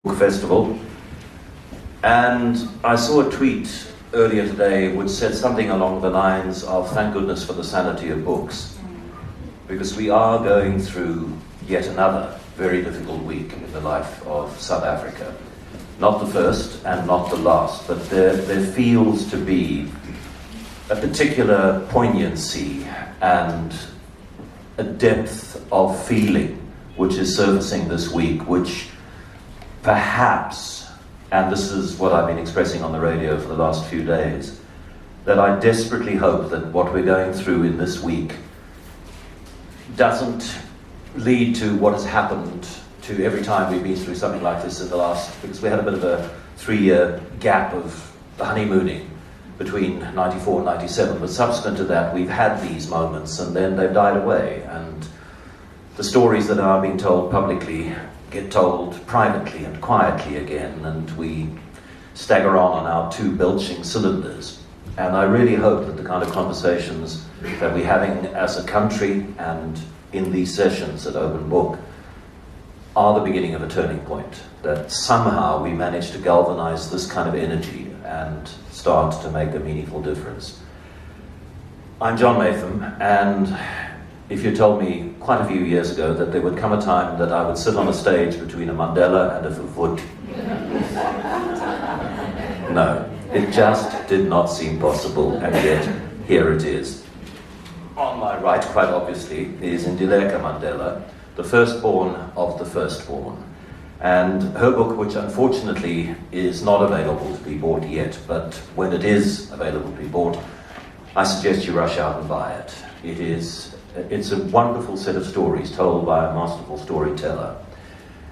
Festival, and I saw a tweet earlier today which said something along the lines of thank goodness for the sanity of books, because we are going through yet another very difficult week in the life of South Africa. Not the first and not the last, but there feels to be a particular poignancy and a depth of feeling which is surfacing this week, which perhaps, and this is what I've been expressing on the radio for the last few days, that I desperately hope that what we're going through in this week doesn't lead to what has happened to every time we've been through something like this in the last, because we had a bit of a 3-year gap of the honeymooning between 94 and 97, but subsequent to that we've had these moments and then they've died away, and the stories that are being told publicly get told privately and quietly again, and we stagger on our two belching cylinders. And I really hope that the kind of conversations that we're having as a country and in these sessions at Open Book are the beginning of a turning point, that somehow we manage to galvanize this kind of energy and start to make a meaningful difference. I'm John Maytham, and if you told me quite a few years ago that there would come a time that I would sit on a stage between a Mandela and a Verwoerd, no, it just did not seem possible, and yet here it is. On my right, quite obviously, is Ndileka Mandela, the firstborn of the firstborn. And her book, which unfortunately is not available to be bought yet, but when it is available to be bought, I suggest you rush out and buy it. It's a wonderful set of stories told by a masterful storyteller.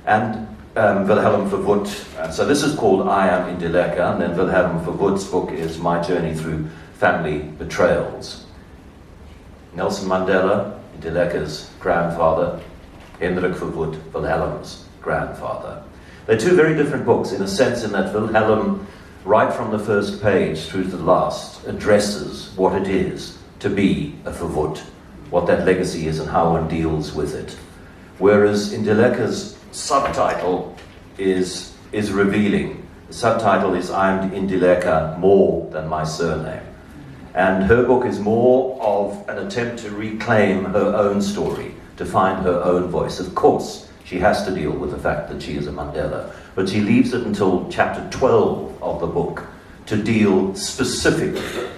And Wilhelm Verwoerd, and so this is called I Am Ndileka, and then Wilhelm Verwoerd's book is My Journey Through Family Betrayals. Nelson Mandela, Ndileka's grandfather, Hendrik Verwoerd, Wilhelm's grandfather. They're two very different books in a sense, in that Wilhelm, right from the first page through to the last, addresses what it is to be a Verwoerd, what that legacy is and how one deals with it. Whereas Ndileka's subtitle is revealing. The subtitle is I'm Ndileka, more than my surname. And her book is more of an attempt to reclaim her own story, to find her own voice. Of course, she has to deal with the fact that she is a Mandela, but she leaves it until chapter 12 of the book to deal specifically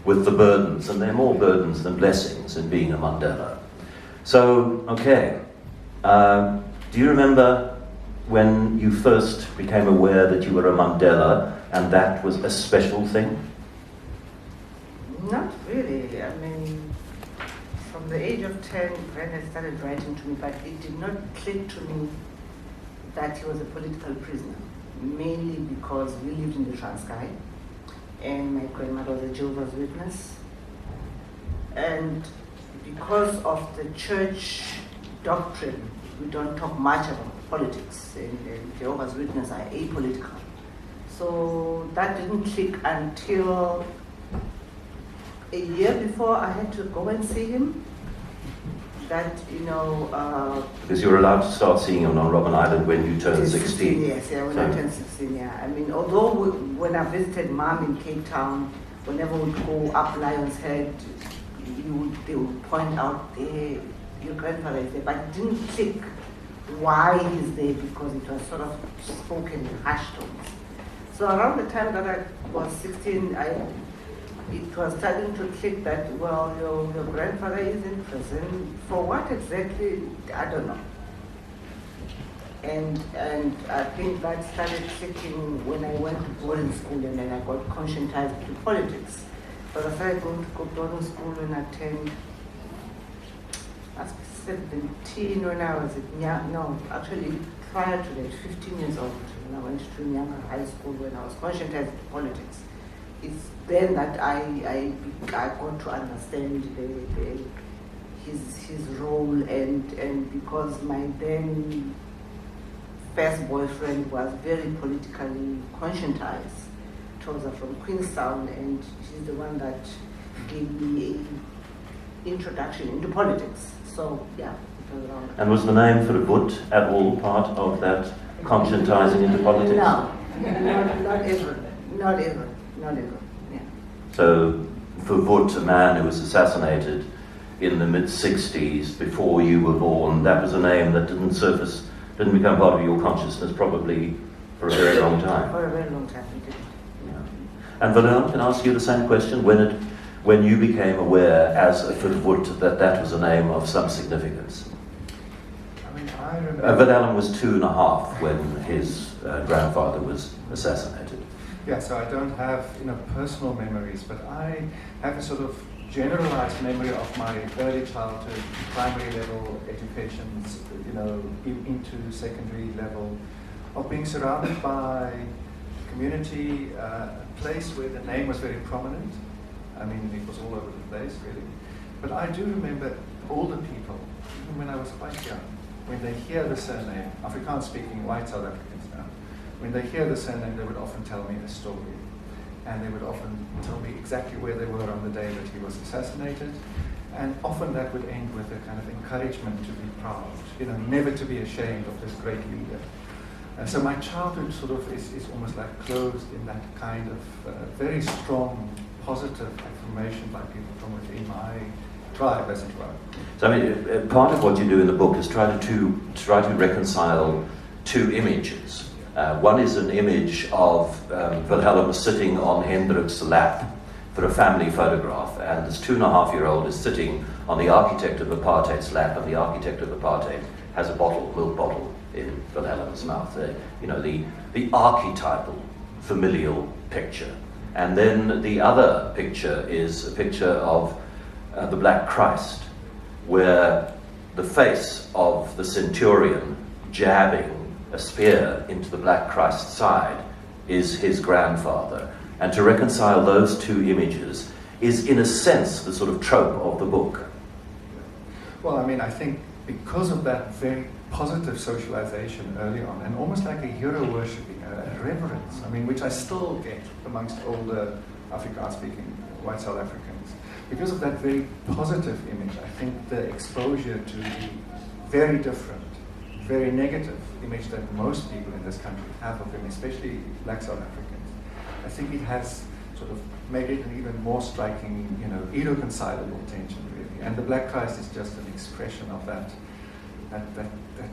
with the burdens, and there are more burdens than blessings in being a Mandela. So, okay, do you remember when you first became aware that you were a Mandela and that was a special thing? Not really. I mean, from the age of 10, Brenda started writing to me, but it did not click to me that he was a political prisoner, mainly because we lived in the Transkei, and my grandmother was a Jehovah's Witness. And because of the church doctrine, we don't talk much about politics, and Jehovah's Witnesses are apolitical. So that didn't click until a year before I had to go and see him. That, because you were allowed to start seeing him on Robben Island when you turned 16. Yes, yeah, when I turned 16, yeah. I mean, although when I visited Mom in Cape Town, whenever we'd go up Lion's Head, they would point out, there, your grandfather is there, but it didn't click why he's there, because it was sort of spoken in hushed tones. So around the time that I was 16, it was starting to click that, well, your grandfather is in prison. For what exactly? I don't know. And I think that started clicking when I went to boarding school, and then I got conscientized to politics. But I started going to boarding school when I turned, I was 17 when I was actually prior to that, 15 years old, when I went to Nyanga High School, when I was conscientized to politics. It's then that I got to understand his role, and because my then first boyfriend was very politically conscientized. Toza from Queenstown, and she's the one that gave me an introduction into politics. So yeah, it was around. And was the name Verwoerd at all part of that conscientizing into politics? No, not ever. Yeah. So, Verwoerd, a man who was assassinated in the mid-60s before you were born, that was a name that didn't become part of your consciousness probably for a very long time. For a very long time, it did. Yeah. And Wilhelm, can I ask you the same question? When you became aware as a Verwoerd that was a name of some significance? I mean, I remember... Wilhelm was 2.5 when his grandfather was assassinated. Yeah, so I don't have personal memories, but I have a sort of generalized memory of my early childhood, primary level education, into secondary level, of being surrounded by community, a place where the name was very prominent. I mean, it was all over the place, really. But I do remember older people, even when I was quite young, when they hear the surname, Afrikaans-speaking white South Africans now, when they hear the surname, they would often tell me a story. And they would often tell me exactly where they were on the day that he was assassinated. And often that would end with a kind of encouragement to be proud, never to be ashamed of this great leader. And so my childhood sort of is almost like closed in that kind of very strong, positive affirmation by people from within my tribe, as it were. So I mean, part of what you do in the book is try to reconcile two images. One is an image of Wilhelm sitting on Hendrik's lap for a family photograph, and this 2.5-year-old is sitting on the architect of apartheid's lap, and the architect of apartheid has a milk bottle in Wilhelm's mouth. The archetypal familial picture. And then the other picture is a picture of the Black Christ, where the face of the centurion jabbing a spear into the Black Christ's side is his grandfather. And to reconcile those two images is, in a sense, the sort of trope of the book. Well, I mean, I think because of that very positive socialization early on, and almost like a hero worshipping, a reverence, I mean, which I still get amongst older Afrikaans-speaking white South Africans. Because of that very positive image, I think the exposure to the very different, very negative image that most people in this country have of him, especially black South Africans, I think it has sort of made it an even more striking, irreconcilable tension, really. And the Black Christ is just an expression of that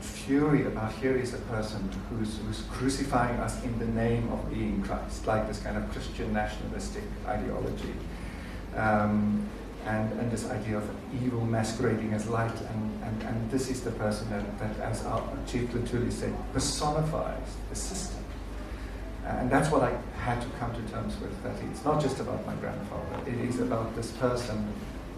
fury about here is a person who's crucifying us in the name of being Christ, like this kind of Christian nationalistic ideology. And this idea of evil masquerading as light, and this is the person that as our Chief Lutuli said, personifies the system. And that's what I had to come to terms with, that it's not just about my grandfather, it is about this person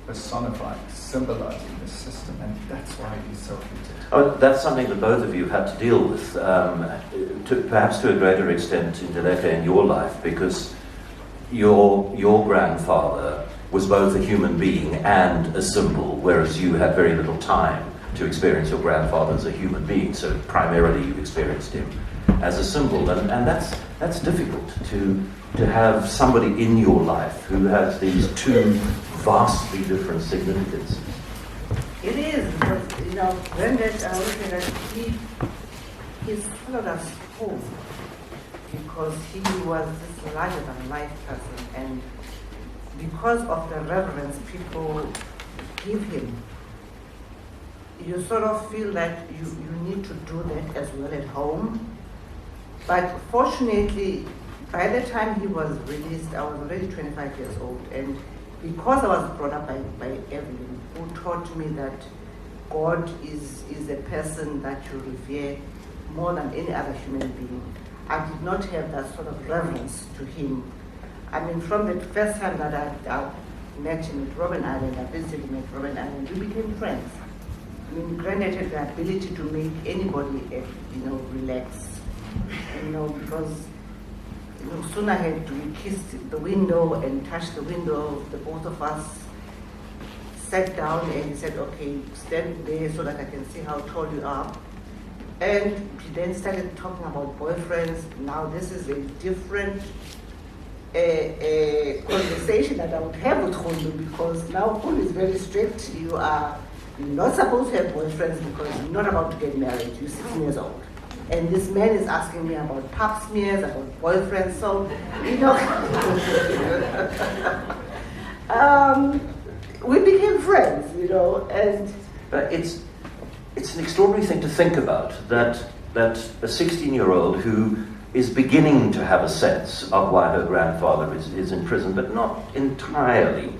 personifying, symbolizing the system, and that's why he's so hated. Oh, that's something that both of you had to deal with, perhaps to a greater extent Ndileka in your life, because your grandfather was both a human being and a symbol, whereas you had very little time to experience your grandfather as a human being, so primarily you experienced him as a symbol, and that's difficult to have somebody in your life who has these two vastly different significances. It is, because, Granddad, I always say that he swallowed us whole, because he was this larger than life person, and because of the reverence people give him, you sort of feel that you need to do that as well at home. But fortunately, by the time he was released, I was already 25 years old, and because I was brought up by Evelyn, who taught me that God is a person that you revere more than any other human being, I did not have that sort of reverence to him. I mean, from the first time that I met him at Robben Island, I visited him at Robben Island, we became friends. I mean, Granddad had the ability to make anybody, relax. Because sooner had we kissed the window and touched the window, the both of us sat down and he said, okay, stand there so that I can see how tall you are. And he then started talking about boyfriends. Now this is a different conversation that I would have with Khulu, because now Khulu is very strict. You're not supposed to have boyfriends because you're not about to get married. You're 16 years old. And this man is asking me about pap smears, about boyfriends, so, you know. We became friends, you know, and... But it's an extraordinary thing to think about, that a 16-year-old who is beginning to have a sense of why her grandfather is in prison, but not entirely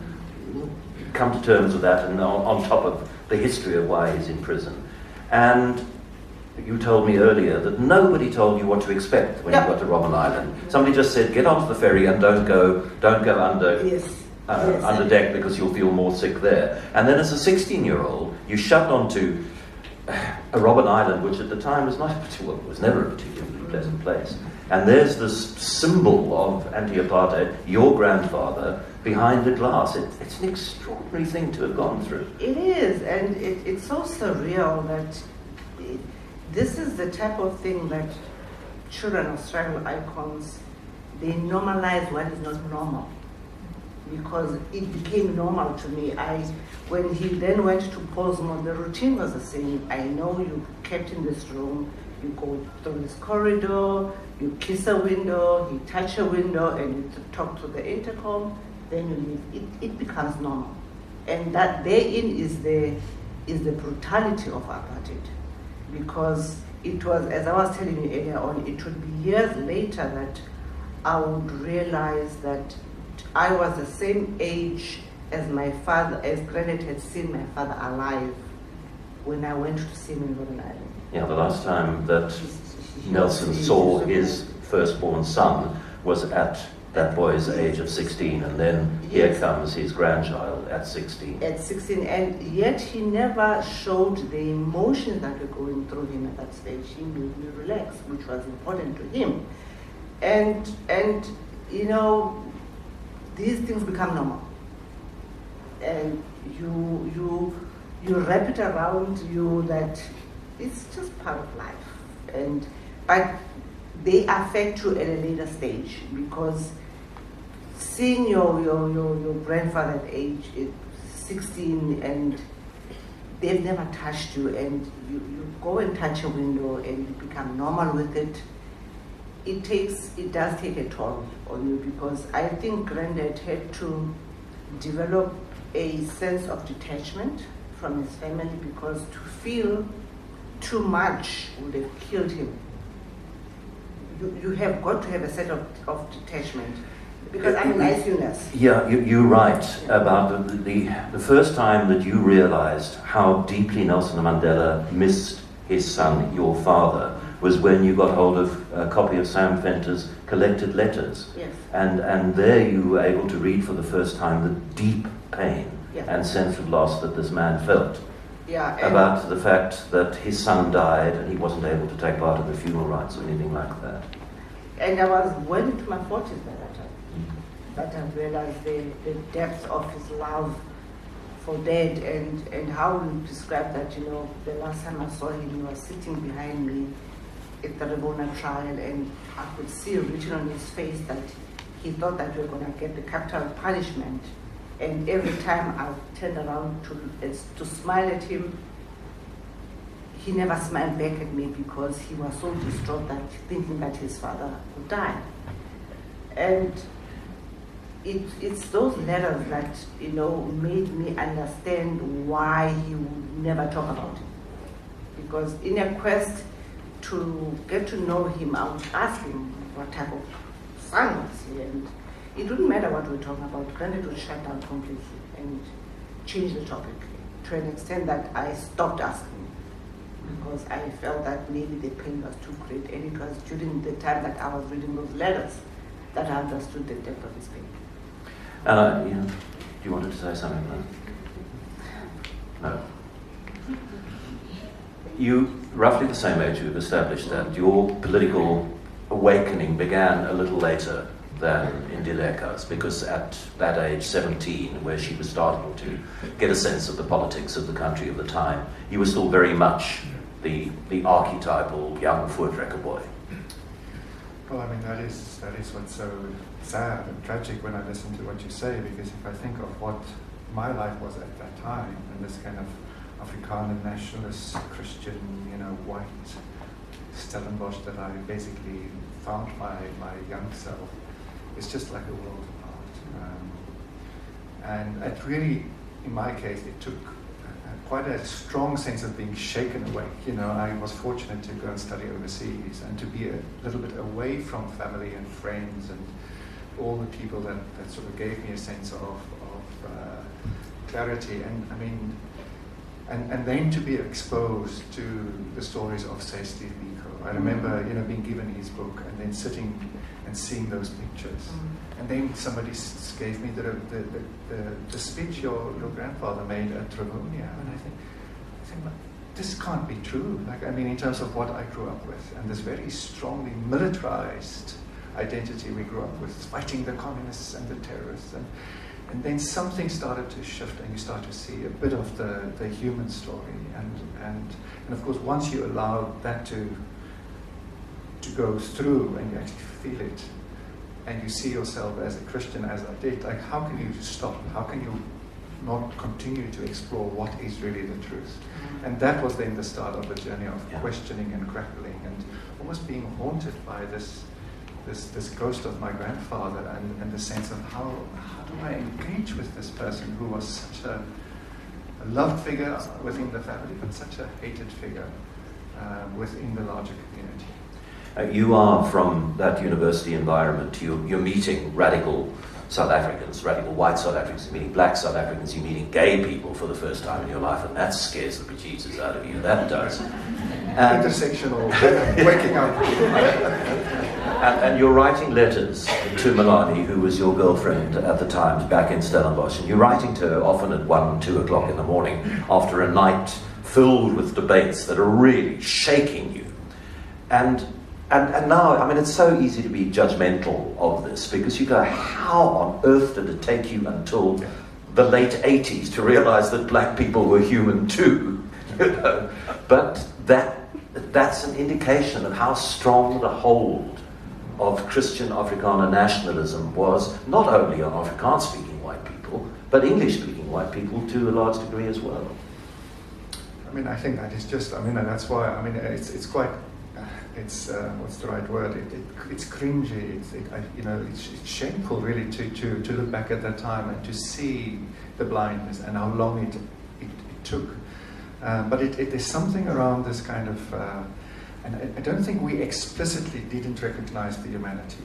come to terms with that, and on top of the history of why he's in prison. And you told me earlier that nobody told you what to expect when you got to Robben Island. Somebody just said, get onto the ferry and don't go under under deck because you'll feel more sick there. And then as a 16-year-old, you shoved onto a Robben Island, which at the time was was never a particularly pleasant place. And there's this symbol of anti-apartheid, your grandfather, behind the glass. It's an extraordinary thing to have gone through. It is, and it's so surreal that this is the type of thing that children of struggle icons, they normalize what is not normal. Because it became normal to me. When he then went to Portsmouth, the routine was the same. I know you kept in this room, you go through this corridor, you kiss a window, you touch a window, and you talk to the intercom, then you leave. It becomes normal. And that therein is the brutality of apartheid. Because it was, as I was telling you earlier on, it would be years later that I would realize that I was the same age as my father, as Granite had seen my father alive when I went to see him in Robben Island. Yeah, the last time that Nelson saw his firstborn son was at that boy's age of 16, and then here comes his grandchild at 16. At 16, and yet he never showed the emotions that were going through him at that stage. He made me relax, which was important to him. And you know, these things become normal. And you wrap it around you that it's just part of life. But they affect you at a later stage, because seeing your grandfather at age 16 and they've never touched you, and you go and touch a window and you become normal with it, it does take a toll on you, because I think Granddad had to develop a sense of detachment from his family, because to feel too much would have killed him. You have got to have a set of detachment, because I'm an ICU nurse. Yeah, you're right about the first time that you realized how deeply Nelson Mandela missed his son, your father, was when you got hold of a copy of Sam Fenter's collected letters. Yes. And there you were able to read for the first time the deep pain and sense of loss that this man felt. Yeah, about the fact that his son died and he wasn't able to take part in the funeral rites or anything like that. And I was well into my 40s by that time. But I realized the depth of his love for Dad, and how you describe that, you know, the last time I saw him, he was sitting behind me at the Rebona trial, and I could see written on his face that he thought that we were going to get the capital punishment. And every time I turned around to smile at him, he never smiled back at me, because he was so distraught that thinking that his father would die. And it's those letters that, you know, made me understand why he would never talk about it. Because in a quest to get to know him, I would ask him what type of son was he, and it wouldn't matter what we were talking about. Granted would shut down completely and change the topic to an extent that I stopped asking, because I felt that maybe the pain was too great, and it was during the time that I was reading those letters that I understood the depth of his pain. You wanted to say something there? No. You, roughly the same age, you've established that your political awakening began a little later than Ndileka's, because at that age, 17, where she was starting to get a sense of the politics of the country of the time, you were still very much the archetypal young Voortrekker boy. Well, I mean, that is what's so sad and tragic when I listen to what you say, because if I think of what my life was at that time, and this kind of Afrikaner nationalist, Christian, you know, white Stellenbosch that I basically found my young self is just like a world apart. And it really, in my case, it took quite a strong sense of being shaken awake. You know, I was fortunate to go and study overseas and to be a little bit away from family and friends and all the people that sort of gave me a sense of clarity. And I mean, and then to be exposed to the stories of, say, Steve Biko. I remember, you know, being given his book and then sitting and seeing those pictures. And then somebody gave me the speech your grandfather made at Travonia, and I think, this can't be true. Like, I mean, in terms of what I grew up with, and this very strongly militarized identity we grew up with, fighting the communists and the terrorists, and then something started to shift, and you start to see a bit of the human story, and of course, once you allow that to go through, and you actually feel it, and you see yourself as a Christian, as I did, like, how can you stop? How can you not continue to explore what is really the truth? And that was then the start of the journey of questioning and grappling, and almost being haunted by this ghost of my grandfather, and the sense of how do I engage with this person who was such a loved figure within the family, but such a hated figure within the larger community. You are from that university environment. You're meeting radical South Africans, radical white South Africans, you're meeting black South Africans, you're meeting gay people for the first time in your life, and that scares the bejesus out of you. That does. Intersectional, waking up. And you're writing letters to Melanie, who was your girlfriend at the time, back in Stellenbosch, and you're writing to her often at 1, 2 o'clock in the morning after a night filled with debates that are really shaking you. And now, I mean, it's so easy to be judgmental of this, because you go, how on earth did it take you until the late 80s to realize that black people were human too? You know? But that's an indication of how strong the hold of Christian Afrikaner nationalism was, not only on Afrikaans-speaking white people, but English-speaking white people to a large degree as well. I mean, I think that is just, I mean, that's why, I mean, it's quite, it's what's the right word? It's cringy. It's shameful, really, to look back at that time and to see the blindness and how long it took. But there's something around this kind of, and I don't think we explicitly didn't recognize the humanity,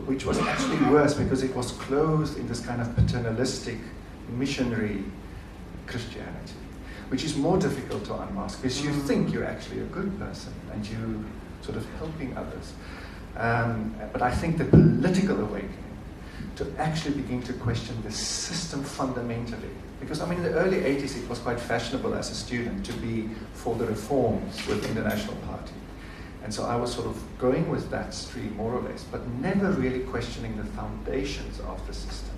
which was actually worse because it was clothed in this kind of paternalistic, missionary Christianity, which is more difficult to unmask because you think you're actually a good person and you sort of helping others. But I think the political awakening to actually begin to question the system fundamentally, because I mean in the early 80s it was quite fashionable as a student to be for the reforms within the National Party. And so I was sort of going with that stream more or less, but never really questioning the foundations of the system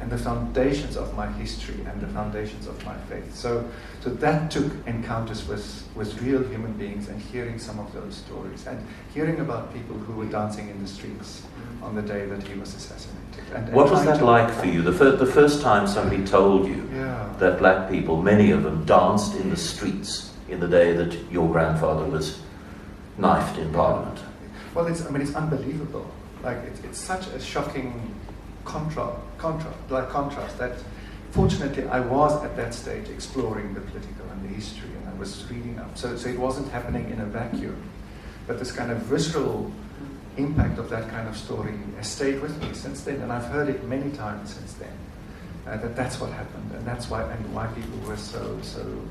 and the foundations of my history and the foundations of my faith. So that took encounters with real human beings and hearing some of those stories and hearing about people who were dancing in the streets on the day that he was assassinated. And what was that like for you? The first time somebody told you that black people, many of them, danced in the streets in the day that your grandfather was knifed in Parliament? Well, it's unbelievable. Like it's such a shocking contrast that fortunately I was at that stage exploring the political and the history, and I was reading up. So it wasn't happening in a vacuum, but this kind of visceral impact of that kind of story has stayed with me since then, and I've heard it many times since then. That's what happened, and that's why people were so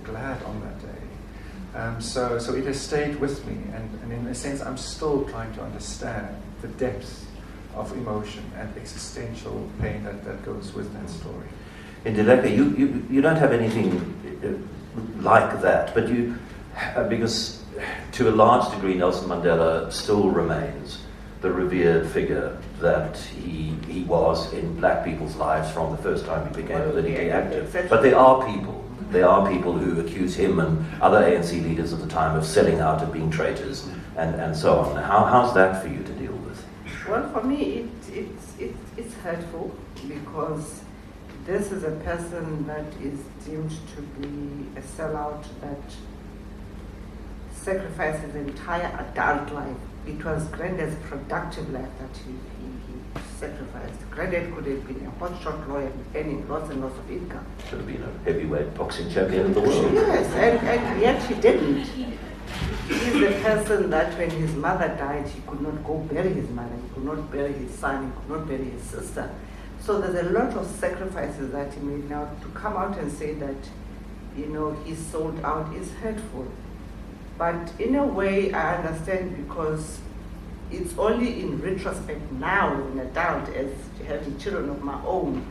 glad on that day. So it has stayed with me, and in a sense I'm still trying to understand the depth of emotion and existential pain that goes with that story. Ndileka, you don't have anything like that, but because to a large degree Nelson Mandela still remains the revered figure that he was in black people's lives from the first time he became politically active. But there are people who accuse him and other ANC leaders at the time of selling out, of being traitors, and so on. How's that for you to deal with? Well, for me, it's hurtful because this is a person that is deemed to be a sellout that sacrificed his entire adult life. It was Granddad's productive life that he sacrificed. Granddad could have been a hotshot lawyer earning lots and lots of income. Should have been a heavyweight boxing champion of the world. Yes, and yet he didn't. He's the person that when his mother died, he could not go bury his mother, he could not bury his son, he could not bury his sister. So there's a lot of sacrifices that he made. Now to come out and say that, you know, he sold out is hurtful. But in a way, I understand, because it's only in retrospect now, as an adult, as having children of my own,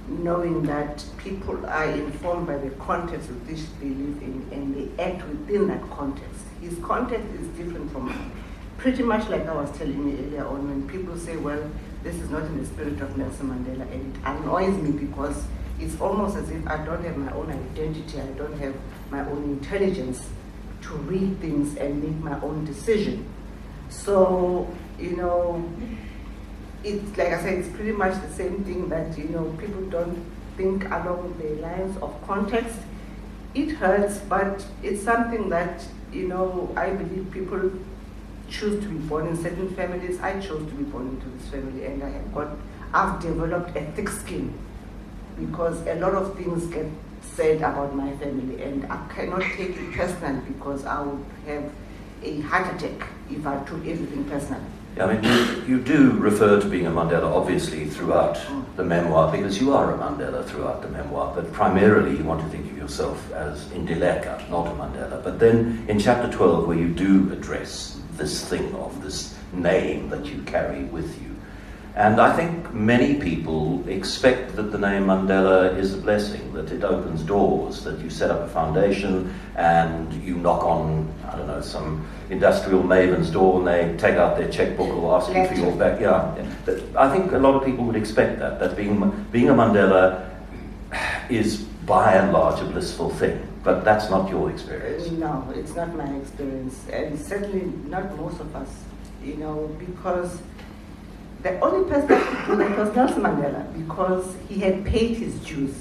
knowing that people are informed by the context of which they live in and they act within that context. His context is different from mine. Pretty much like I was telling you earlier on, when people say, well, this is not in the spirit of Nelson Mandela, and it annoys me because it's almost as if I don't have my own identity, I don't have my own intelligence to read things and make my own decision. So, you know, it's like I said, it's pretty much the same thing that, you know, people don't think along the lines of context. It hurts, but it's something that, you know, I believe people choose to be born in certain families. I chose to be born into this family, and I've developed a thick skin, because a lot of things get said about my family, and I cannot take it personally, because I would have a heart attack if I took everything personally. Yeah, I mean, you do refer to being a Mandela, obviously, throughout the memoir, because you are a Mandela throughout the memoir, but primarily you want to think of yourself as Ndileka, not a Mandela. But then in chapter 12, where you do address this thing of this name that you carry with you, and I think many people expect that the name Mandela is a blessing, that it opens doors, that you set up a foundation and you knock on, I don't know, some industrial maven's door and they take out their checkbook or ask you for your back. Yeah. I think a lot of people would expect that being a Mandela is by and large a blissful thing. But that's not your experience. No, it's not my experience, and certainly not most of us, you know, because the only person that could do that was Nelson Mandela, because he had paid his dues.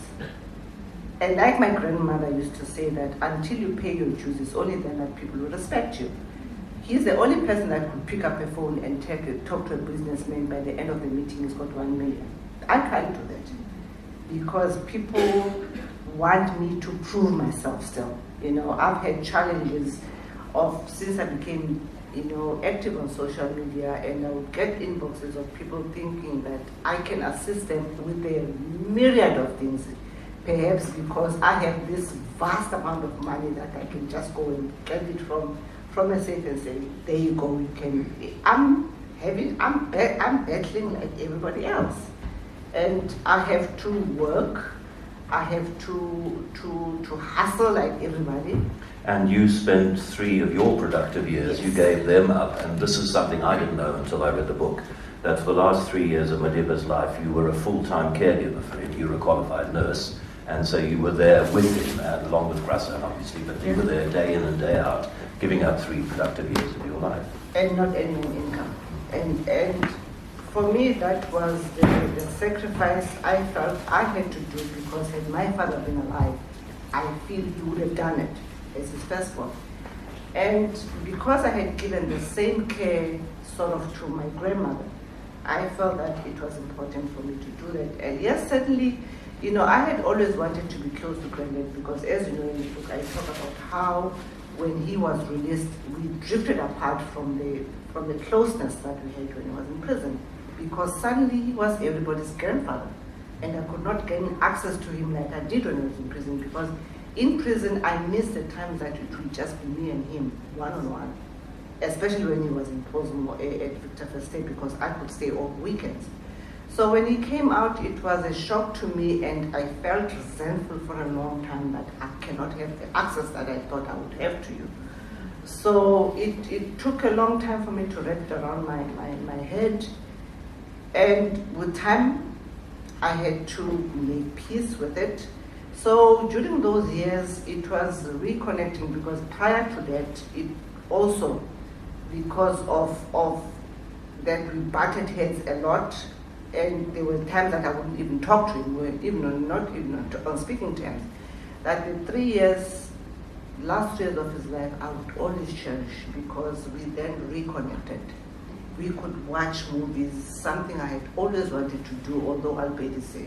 And like my grandmother used to say, that until you pay your dues, it's only then that people will respect you. He's the only person that could pick up a phone and talk to a businessman. By the end of the meeting, he's got 1 million. I can't do that, because people want me to prove myself still. You know, I've had challenges since I became, you know, active on social media, and I would get inboxes of people thinking that I can assist them with a myriad of things, perhaps because I have this vast amount of money that I can just go and get it from a safe and say, there you go, you can. I'm battling like everybody else, and I have to work. I have to hustle like everybody. And you spent 3 of your productive years, you gave them up, and this is something I didn't know until I read the book, that for the last 3 years of Madiba's life, you were a full-time caregiver for him. You were a qualified nurse, and so you were there with him, along with Grassan, obviously, but you were there day in and day out, giving up 3 productive years of your life. And not earning income. And for me, that was the sacrifice I felt I had to do, because had my father been alive, I feel he would have done it as his firstborn. And because I had given the same care sort of to my grandmother, I felt that it was important for me to do that. And yes, certainly, you know, I had always wanted to be close to Granddad, because as you know in the book, I talk about how when he was released, we drifted apart from the closeness that we had when he was in prison, because suddenly he was everybody's grandfather, and I could not gain access to him like I did when I was in prison, because in prison I missed the times that it would just be me and him one-on-one, especially when he was in prison at Victor First State, because I could stay all weekends. So when he came out, it was a shock to me, and I felt resentful for a long time that I cannot have the access that I thought I would have to you. So it took a long time for me to wrap it around my head. And with time, I had to make peace with it. So during those years, it was reconnecting, because prior to that, it also, because of that we butted heads a lot, and there were times that I wouldn't even talk to him, not even on speaking terms, that the 3 years last years of his life I would always cherish because we then reconnected. We could watch movies, something I had always wanted to do, although albeit it's a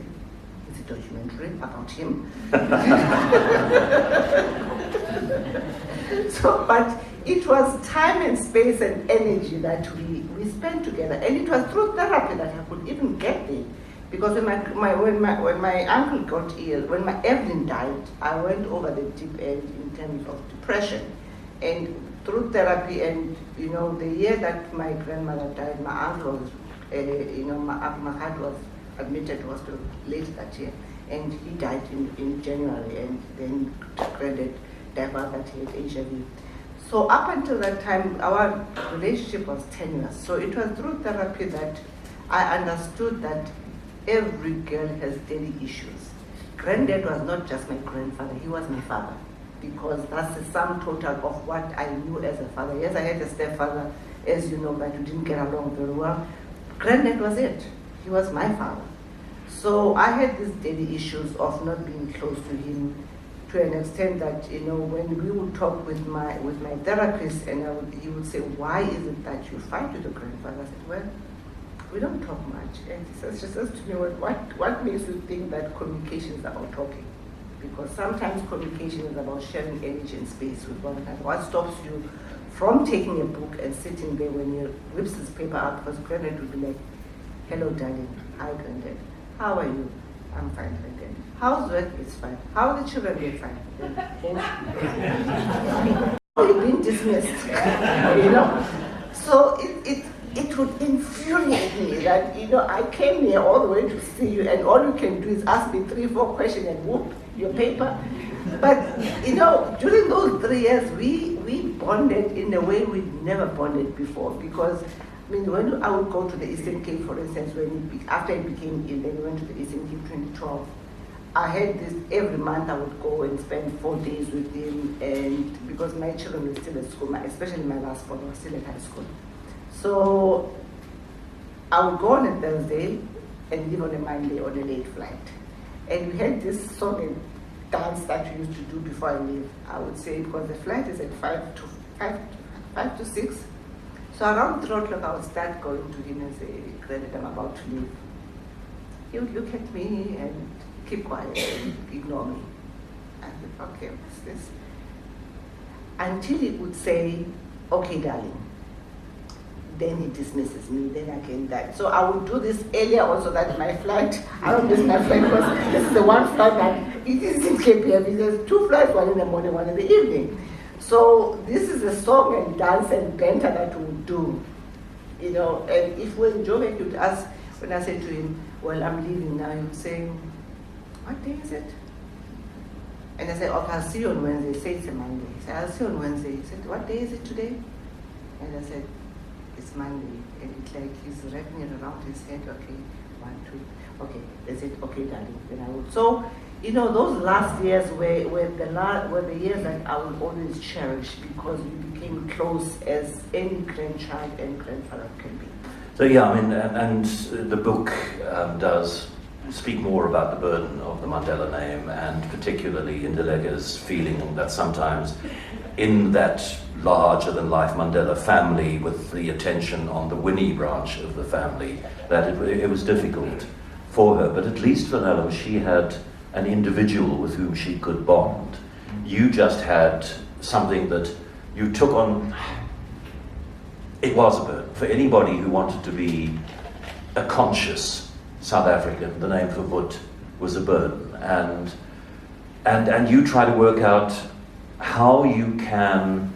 documentary about him. So, but it was time and space and energy that we spent together, and it was through therapy that I could even get there. Because when my uncle got ill, when my Evelyn died, I went over the deep end in terms of depression, and through therapy, and the year that my grandmother died, my uncle was, my aunt was admitted to hospital late that year, and he died in January, and then granted divorce that he had HIV. So up until that time, our relationship was tenuous. So it was through therapy that I understood that every girl has daily issues. Granddad was not just my grandfather, he was my father, because that's the sum total of what I knew as a father. Yes, I had a stepfather, as you know, but we didn't get along very well. Granddad was it. He was my father. So I had these daily issues of not being close to him, to an extent that, when we would talk with my therapist, and he would say, why is it that you fight with your grandfather? I said, well, we don't talk much. And she says to me, what makes you think that communication is about talking? Because sometimes communication is about sharing energy and space with one another. What stops you from taking a book and sitting there when he rips his paper up? Because Granddad would be like, hello, darling. Hi, Granddad. How are you? I'm fine, Granddad. How's work? It's fine. How are the children? They're fine. They've been dismissed. So it would infuriate me that, I came here all the way to see you, and all you can do is ask me 3-4 questions and whoop your paper. But, during those 3 years, we bonded in a way we never bonded before, because when I would go to the Eastern Cape, for instance, after I became ill, then we went to the Eastern Cape 2012. I had this, every month I would go and spend 4 days with him, and because my children were still at school, especially my last born was still at high school. So I would go on a Thursday and leave on a Monday on a late flight. And we had this song and dance that we used to do before I leave, I would say, because the flight is at 5 to 6. So around 3 o'clock, I would start going to him and say, Granddad, I'm about to leave. He would look at me and keep quiet and ignore me. I said, okay, what's this? Until he would say, okay, darling. Then he dismisses me, then again that. So I would do this earlier also, that my flight, I don't miss my flight because this is the one flight that it is in KPM. There's 2 flights, one in the morning, one in the evening. So this is a song and dance and banter that we would do. And if when Joe would ask, when I said to him, well, I'm leaving now, he would say, what day is it? And I said, okay, I'll see you on Wednesday. Say it's a Monday. He said, I'll see you on Wednesday. He said, what day is it today? And I said, it's Monday. And it's like he's wrapping it around his head. Okay, 1, 2. Okay, they said, okay, darling. Then I would. So, those last years were the years that I will always cherish, because we became close as any grandchild and grandfather can be. So yeah, and the book does speak more about the burden of the Mandela name, and particularly Ndileka's feeling that sometimes in that larger-than-life Mandela family, with the attention on the Winnie branch of the family, that it was difficult for her. But at least for Helen, she had an individual with whom she could bond. You just had something that you took on. It was a burden for anybody who wanted to be a conscious South African. The name Verwoerd was a burden, and you try to work out how you can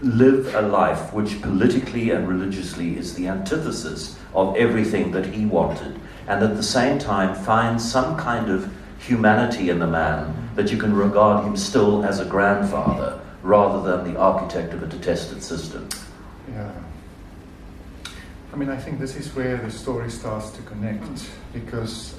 live a life which politically and religiously is the antithesis of everything that he wanted, and at the same time find some kind of humanity in the man, that you can regard him still as a grandfather rather than the architect of a detested system. Yeah. I think this is where the story starts to connect, because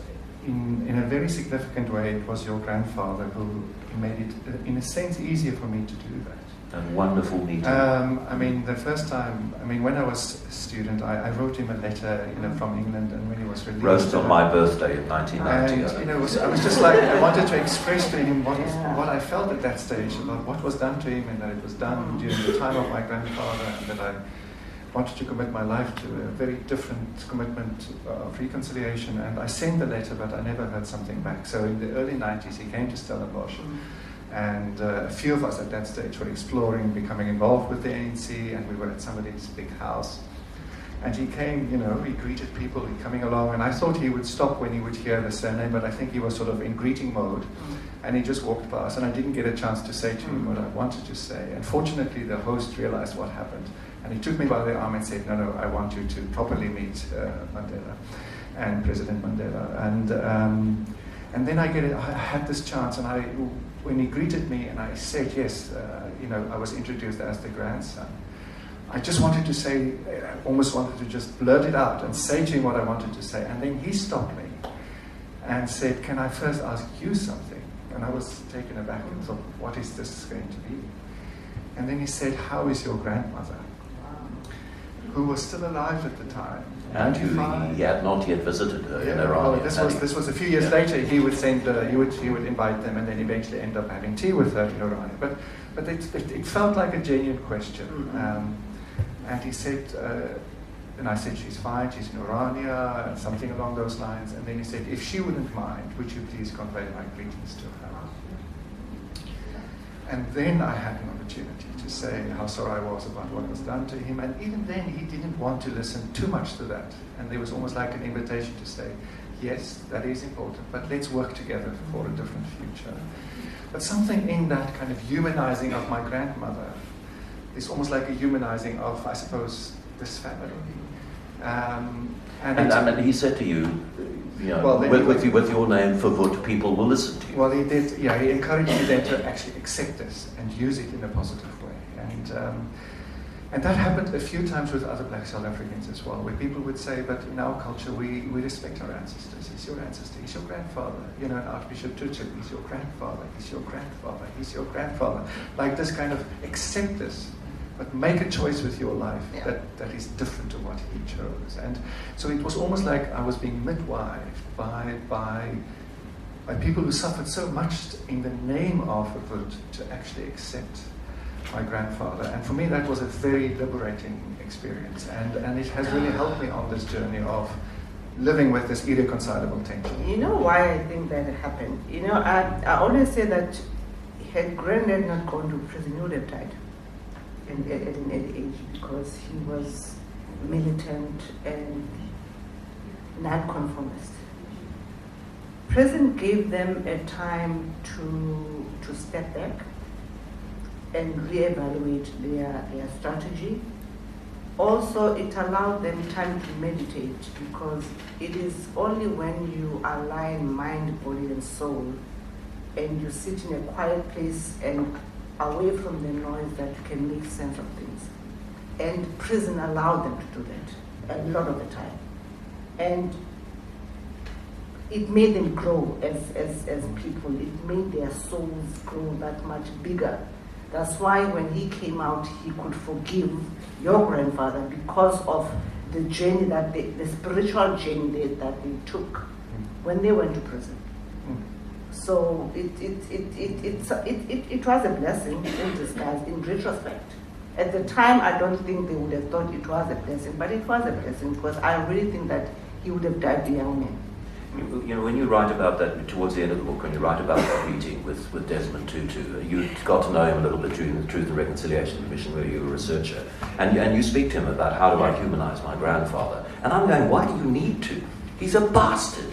in a very significant way it was your grandfather who made it, in a sense, easier for me to do that. And wonderful meeting. I mean, the first time, I mean, when I was a student, I wrote him a letter, from England, and when he was released... Wrote on my birthday in 1990. And, I was just like, I wanted to express to him what I felt at that stage about what was done to him, and that it was done during the time of my grandfather, and that I wanted to commit my life to a very different commitment of reconciliation. And I sent the letter, but I never heard something back. So in the early 90s, he came to Stellenbosch. And a few of us at that stage were exploring, becoming involved with the ANC, and we were at somebody's big house. And he came, he greeted people coming along, and I thought he would stop when he would hear the surname, but I think he was sort of in greeting mode, and he just walked past, and I didn't get a chance to say to him what I wanted to say. And fortunately, the host realized what happened, and he took me by the arm and said, no, I want you to properly meet Mandela and President Mandela. And then I had this chance, and when he greeted me and I said yes, I was introduced as the grandson. I just wanted to say, almost wanted to just blurt it out and say to him what I wanted to say. And then he stopped me and said, can I first ask you something? And I was taken aback and thought, what is this going to be? And then he said, how is your grandmother? Who was still alive at the time. And he had not yet visited her in Iran. Well, this was a few years later. He would send, he would invite them, and then eventually end up having tea with her in Iran. But it felt like a genuine question. And he said, and I said, she's fine, she's in Orania, and something along those lines. And then he said, if she wouldn't mind, would you please convey my greetings to her? And then I had an opportunity to say how sorry I was about what was done to him. And even then, he didn't want to listen too much to that. And there was almost like an invitation to say, yes, that is important, but let's work together for a different future. But something in that kind of humanizing of my grandmother is almost like a humanizing of, I suppose, this family. And he said to you, with your name Verwoerd, people will listen to you. Well, he did. Yeah, he encouraged me then to actually accept this and use it in a positive way. And that happened a few times with other Black South Africans as well, where people would say, but in our culture we respect our ancestors. He's your ancestor. He's your grandfather. Archbishop Tutu. He's your grandfather. He's your grandfather. He's your grandfather. Like this kind of accept this. But make a choice with your life that is different to what he chose. And so it was almost like I was being midwifed by people who suffered so much in the name of Verwoerd to actually accept my grandfather. And for me that was a very liberating experience. And it has really helped me on this journey of living with this irreconcilable tension. You know why I think that happened? I always say that had Granddad not gone to prison, he would have died. At an early age, because he was militant and non-conformist. Prison gave them a time to step back and reevaluate their strategy. Also, it allowed them time to meditate, because it is only when you align mind, body, and soul, and you sit in a quiet place and away from the noise that you can make sense of things. And prison allowed them to do that a lot of the time. And it made them grow as people. It made their souls grow that much bigger. That's why when he came out, he could forgive your grandfather because of the journey the spiritual journey that they took when they went to prison. So it was a blessing in disguise, in retrospect. At the time, I don't think they would have thought it was a blessing, but it was a blessing, because I really think that he would have died a young man. When you write about that, towards the end of the book, when you write about that meeting with Desmond Tutu, you got to know him a little bit during the Truth and Reconciliation Commission, where you were a researcher, and you speak to him about how do I humanize my grandfather. And I'm going, why do you need to? He's a bastard,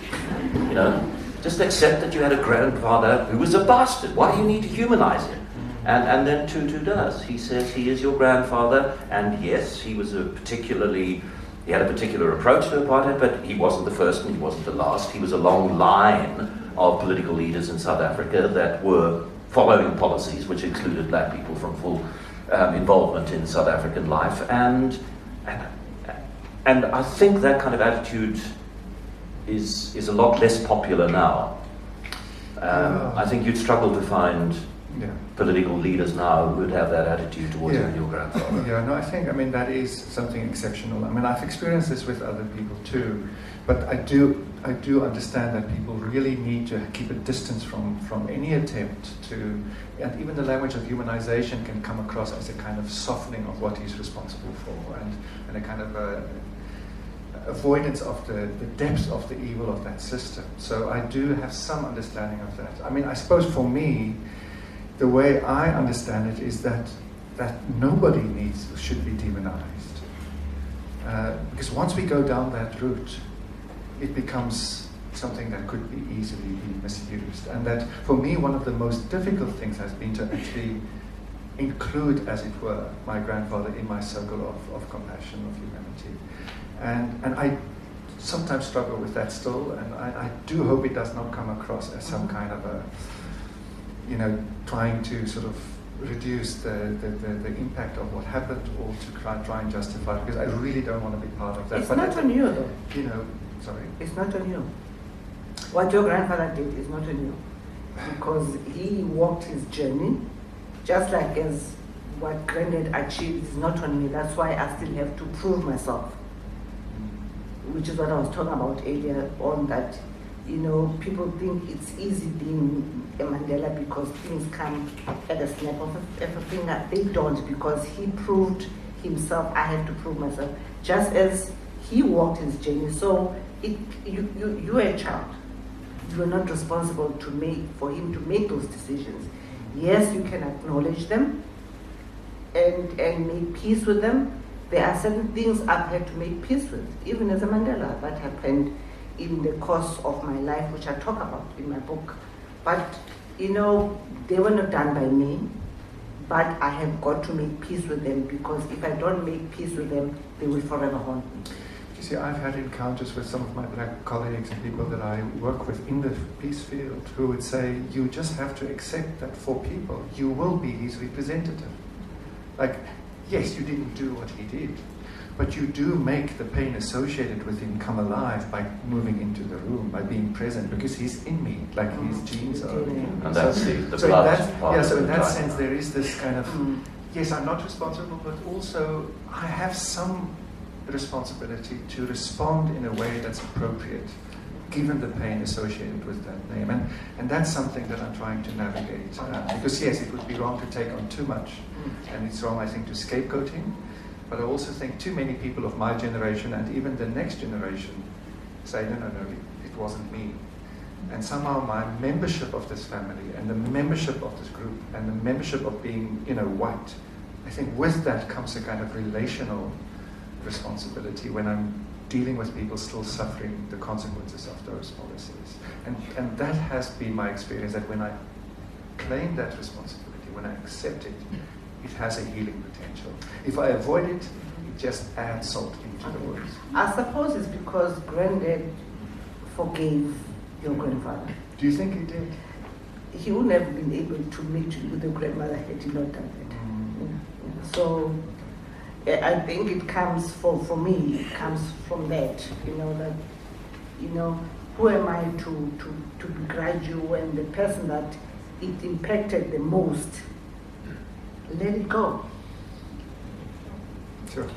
Just accept that you had a grandfather who was a bastard. Why do you need to humanize him? And then Tutu does. He says he is your grandfather, and yes, he had a particular approach to apartheid, but he wasn't the first and he wasn't the last. He was a long line of political leaders in South Africa that were following policies which excluded black people from full involvement in South African life. And I think that kind of attitude is a lot less popular now. I think you'd struggle to find political leaders now would have that attitude towards you and your grandfather. Yeah, no, I mean, that is something exceptional. I mean, I've experienced this with other people too, but I do understand that people really need to keep a distance from any attempt to, and even the language of humanization can come across as a kind of softening of what he's responsible for, and a kind of avoidance of the depths of the evil of that system. So I do have some understanding of that. I mean, I suppose for me, the way I understand it is that nobody should be demonized. Because once we go down that route, it becomes something that could be easily be misused. And that, for me, one of the most difficult things has been to actually include, as it were, my grandfather in my circle of compassion, of humanity. And I sometimes struggle with that still, and I do hope it does not come across as some kind of a, trying to sort of reduce the impact of what happened, or to try and justify it, because I really don't want to be part of that. It's not on you, though. Sorry. It's not on you. What your grandfather did is not on you, because he walked his journey, just like as what Granddad achieved is not on me. That's why I still have to prove myself, which is what I was talking about earlier on, that people think it's easy being a Mandela because things come at a snap of a finger. They don't, because he proved himself. I had to prove myself, just as he walked his journey. So you're a child. You are not responsible for him to make those decisions. Yes, you can acknowledge them and make peace with them. There are certain things I've had to make peace with, even as a Mandela. That happened in the course of my life, which I talk about in my book. But, they were not done by me, but I have got to make peace with them, because if I don't make peace with them, they will forever haunt me. You see, I've had encounters with some of my black colleagues and people that I work with in the peace field who would say, you just have to accept that for people, you will be his representative. Like, yes, you didn't do what he did, but you do make the pain associated with him come alive by moving into the room, by being present, because he's in me, like his genes are in him. And that's the blood part. Yeah, so in that sense, there is this kind of, yes, I'm not responsible, but also I have some responsibility to respond in a way that's appropriate, given the pain associated with that name. And that's something that I'm trying to navigate. Because yes, it would be wrong to take on too much. And it's wrong, I think, to scapegoat him. But I also think too many people of my generation and even the next generation say, no, it wasn't me. And somehow my membership of this family and the membership of this group and the membership of being, white, I think with that comes a kind of relational responsibility when I'm dealing with people still suffering the consequences of those policies. And that has been my experience, that when I claim that responsibility, when I accept it, it has a healing potential. If I avoid it, it just adds salt into the wounds. I suppose it's because Granddad forgave your grandfather. Do you think he did? He wouldn't have been able to meet with your grandmother had he not done that. So I think it comes for me, it comes from that, who am I to begrudge you when the person that it impacted the most, let it go. Sure.